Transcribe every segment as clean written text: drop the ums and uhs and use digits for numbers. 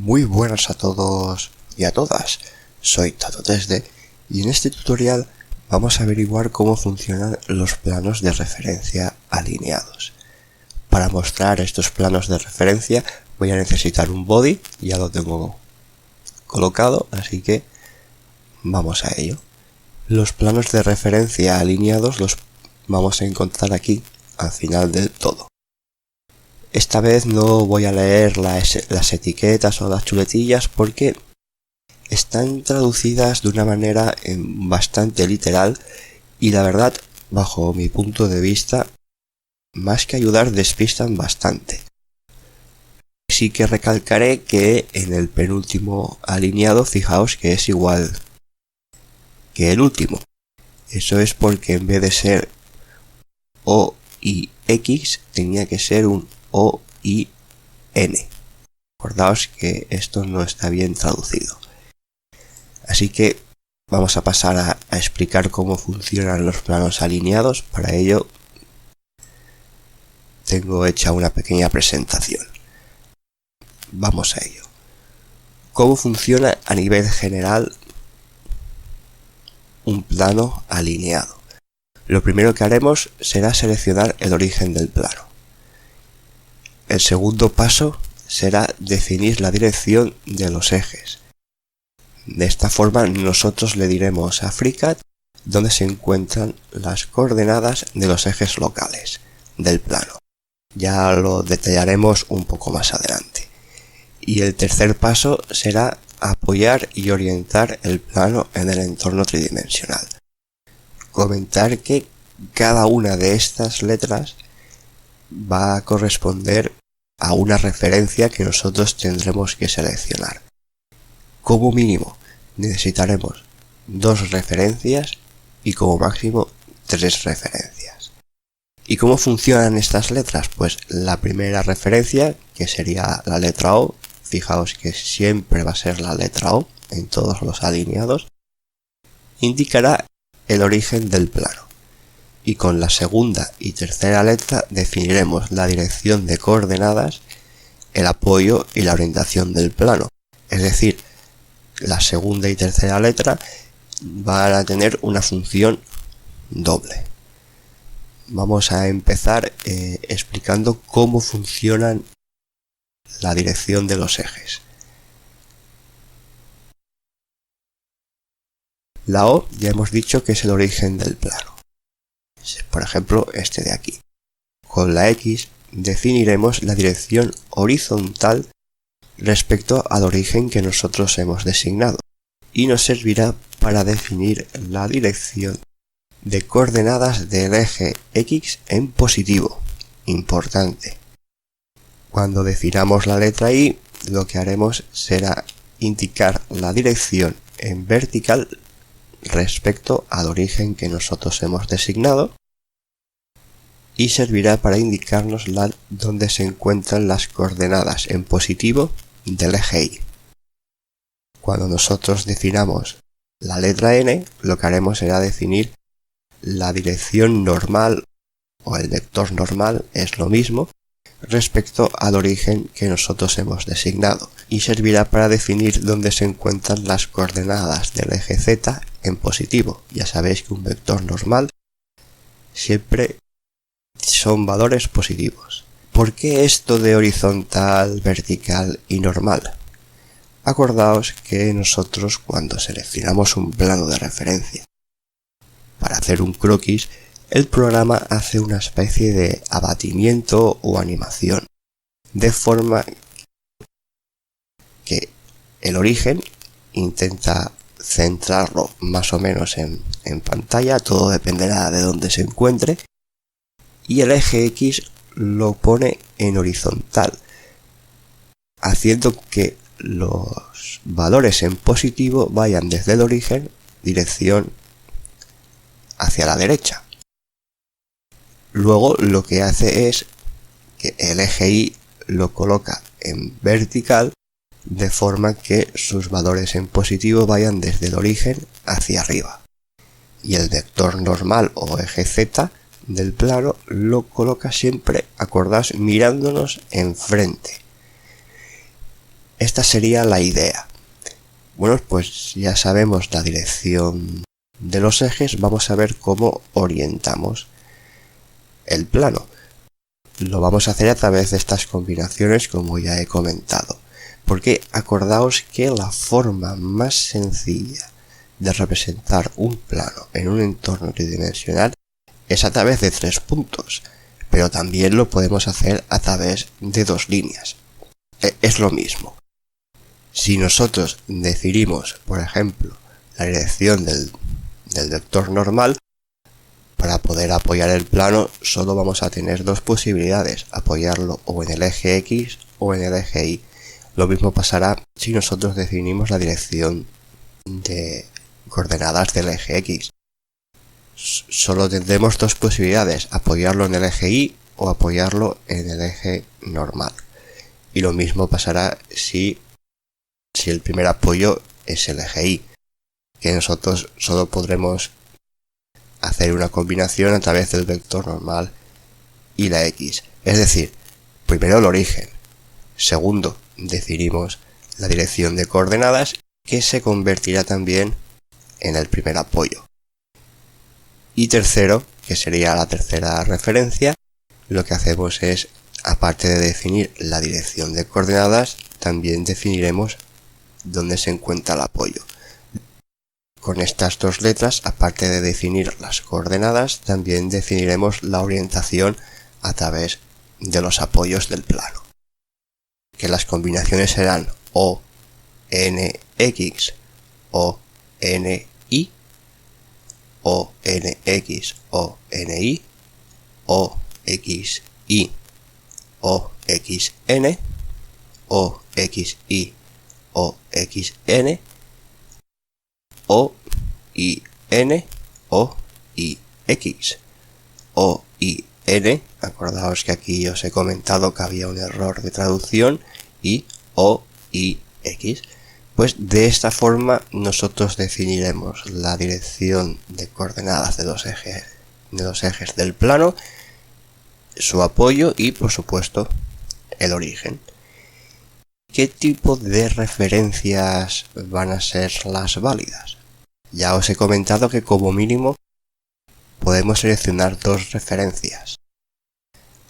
Muy buenas a todos y a todas, soy Tato3D y en este tutorial vamos a averiguar cómo funcionan los planos de referencia alineados. Para mostrar estos planos de referencia voy a necesitar un body, ya lo tengo colocado, así que vamos a ello. Los planos de referencia alineados los vamos a encontrar aquí al final del todo. Esta vez no voy a leer las etiquetas o las chuletillas porque están traducidas de una manera bastante literal y la verdad, bajo mi punto de vista, más que ayudar despistan bastante. Sí que recalcaré que en el penúltimo alineado fijaos que es igual que el último. Eso es porque en vez de ser O y X tenía que ser un O y N. Acordaos que esto no está bien traducido. Así que vamos a pasar a explicar cómo funcionan los planos alineados. Para ello tengo hecha una pequeña presentación. Vamos a ello. ¿Cómo funciona a nivel general un plano alineado? Lo primero que haremos será seleccionar el origen del plano. El segundo paso será definir la dirección de los ejes. De esta forma nosotros le diremos a FreeCAD dónde se encuentran las coordenadas de los ejes locales del plano. Ya lo detallaremos un poco más adelante. Y el tercer paso será apoyar y orientar el plano en el entorno tridimensional. Comentar que cada una de estas letras va a corresponder a una referencia que nosotros tendremos que seleccionar. Como mínimo necesitaremos 2 referencias y como máximo 3 referencias. ¿Y cómo funcionan estas letras? Pues la primera referencia, que sería la letra O, fijaos que siempre va a ser la letra O en todos los alineados, indicará el origen del plano. Y con la segunda y tercera letra definiremos la dirección de coordenadas, el apoyo y la orientación del plano. Es decir, la segunda y tercera letra van a tener una función doble. Vamos a empezar explicando cómo funcionan la dirección de los ejes. La O ya hemos dicho que es el origen del plano. Por ejemplo, este de aquí. Con la X definiremos la dirección horizontal respecto al origen que nosotros hemos designado y nos servirá para definir la dirección de coordenadas del eje X en positivo. Importante. Cuando definamos la letra Y, lo que haremos será indicar la dirección en vertical respecto al origen que nosotros hemos designado y servirá para indicarnos dónde se encuentran las coordenadas en positivo del eje Y. Cuando nosotros definamos la letra N, lo que haremos será definir la dirección normal o el vector normal, es lo mismo, respecto al origen que nosotros hemos designado y servirá para definir dónde se encuentran las coordenadas del eje Z en positivo. Ya sabéis que un vector normal siempre son valores positivos. ¿Por qué esto de horizontal, vertical y normal? Acordaos que nosotros cuando seleccionamos un plano de referencia para hacer un croquis, el programa hace una especie de abatimiento o animación, de forma que el origen intenta centrarlo más o menos en pantalla, todo dependerá de dónde se encuentre, y el eje X lo pone en horizontal, haciendo que los valores en positivo vayan desde el origen dirección hacia la derecha. Luego lo que hace es que el eje Y lo coloca en vertical de forma que sus valores en positivo vayan desde el origen hacia arriba. Y el vector normal o eje Z del plano lo coloca siempre, acordaos, mirándonos enfrente. Esta sería la idea. Bueno, pues ya sabemos la dirección de los ejes, vamos a ver cómo orientamos el plano. Lo vamos a hacer a través de estas combinaciones, como ya he comentado, porque acordaos que la forma más sencilla de representar un plano en un entorno tridimensional es a través de 3 puntos, pero también lo podemos hacer a través de 2 líneas. Es lo mismo. Si nosotros definimos, por ejemplo, la dirección del vector normal, para poder apoyar el plano solo vamos a tener 2 posibilidades, apoyarlo o en el eje X o en el eje Y. Lo mismo pasará si nosotros definimos la dirección de coordenadas del eje X. Solo tendremos 2 posibilidades, apoyarlo en el eje Y o apoyarlo en el eje normal. Y lo mismo pasará si el primer apoyo es el eje Y, que nosotros solo podremos hacer una combinación a través del vector normal y la X. Es decir, primero el origen, segundo definimos la dirección de coordenadas, que se convertirá también en el primer apoyo. Y tercero, que sería la tercera referencia, lo que hacemos es, aparte de definir la dirección de coordenadas, también definiremos dónde se encuentra el apoyo. Con estas 2 letras, aparte de definir las coordenadas, también definiremos la orientación a través de los apoyos del plano. Que las combinaciones serán O, N, X, O, N, Y, O, N, X, O, N, Y, O, X, Y, O, X, N, O, X, Y, O, X, N, O, I, N, O, I, X, O, I, N, acordaos que aquí os he comentado que había un error de traducción, y O, I, X. Pues de esta forma nosotros definiremos la dirección de coordenadas de los ejes del plano, su apoyo y, por supuesto, el origen. ¿Qué tipo de referencias van a ser las válidas? Ya os he comentado que como mínimo podemos seleccionar 2 referencias.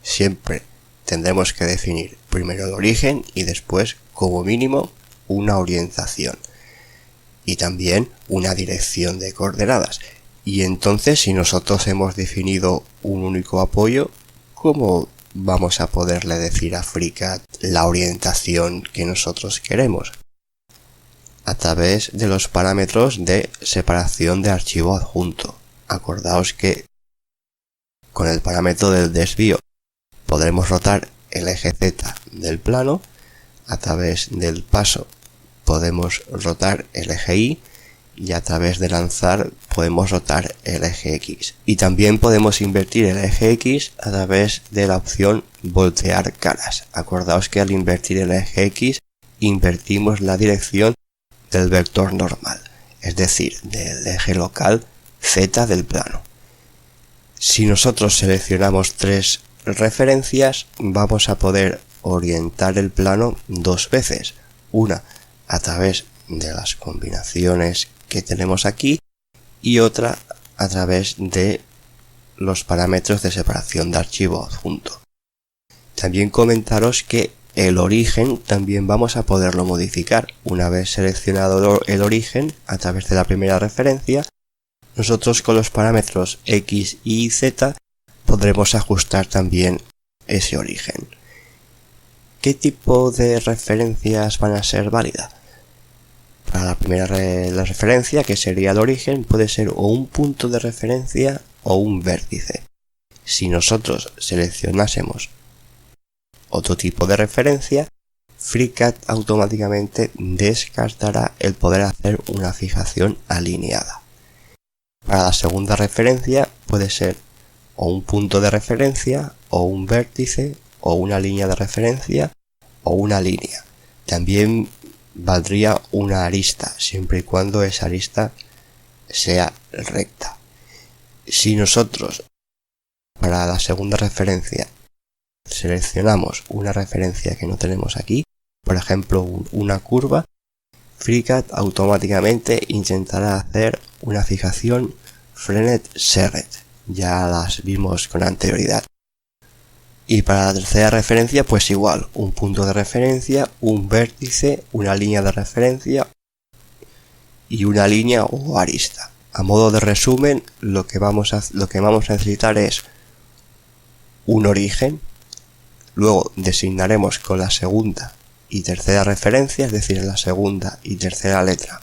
Siempre tendremos que definir primero el origen y después, como mínimo, una orientación y también una dirección de coordenadas. Y entonces, si nosotros hemos definido un único apoyo, ¿cómo vamos a poderle decir a FreeCAD la orientación que nosotros queremos? A través de los parámetros de separación de archivo adjunto. Acordaos que con el parámetro del desvío podremos rotar el eje Z del plano, a través del paso podemos rotar el eje Y y a través de lanzar podemos rotar el eje X. Y también podemos invertir el eje X a través de la opción voltear caras. Acordaos que al invertir el eje X invertimos la dirección del vector normal, es decir, del eje local Z del plano. Si nosotros seleccionamos 3 referencias, vamos a poder orientar el plano 2 veces, una a través de las combinaciones que tenemos aquí y otra a través de los parámetros de separación de archivo adjunto. También comentaros que el origen también vamos a poderlo modificar. Una vez seleccionado el origen a través de la primera referencia, nosotros con los parámetros X, Y y Z podremos ajustar también ese origen. ¿Qué tipo de referencias van a ser válidas? Para la primera referencia, que sería el origen, puede ser o un punto de referencia o un vértice. Si nosotros seleccionásemos otro tipo de referencia, FreeCAD automáticamente descartará el poder hacer una fijación alineada. Para la segunda referencia puede ser o un punto de referencia, o un vértice, o una línea de referencia, o una línea. También valdría una arista, siempre y cuando esa arista sea recta. Si nosotros para la segunda referencia seleccionamos una referencia que no tenemos aquí, por ejemplo una curva, FreeCAD automáticamente intentará hacer una fijación Frenet-Serret. Ya las vimos con anterioridad. Y para la tercera referencia, pues igual, un punto de referencia, un vértice, una línea de referencia y una línea o arista. A modo de resumen, lo que vamos a necesitar es un origen, luego designaremos con la segunda y tercera referencia, es decir, la segunda y tercera letra,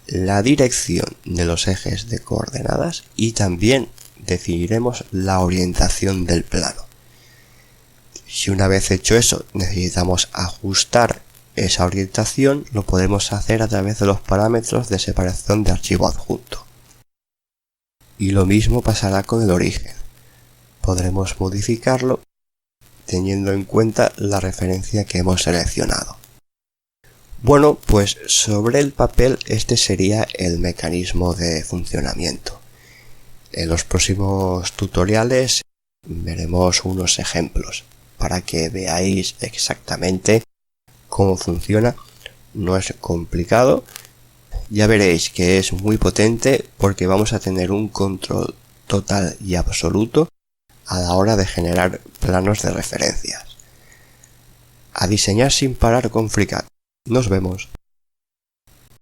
la dirección de los ejes de coordenadas y también definiremos la orientación del plano. Si una vez hecho eso necesitamos ajustar esa orientación, lo podemos hacer a través de los parámetros de separación de archivo adjunto. Y lo mismo pasará con el origen. Podremos modificarlo teniendo en cuenta la referencia que hemos seleccionado. Bueno, pues sobre el papel este sería el mecanismo de funcionamiento. En los próximos tutoriales veremos unos ejemplos para que veáis exactamente cómo funciona. No es complicado, ya veréis que es muy potente porque vamos a tener un control total y absoluto a la hora de generar planos de referencias. A diseñar sin parar con FreeCAD. Nos vemos.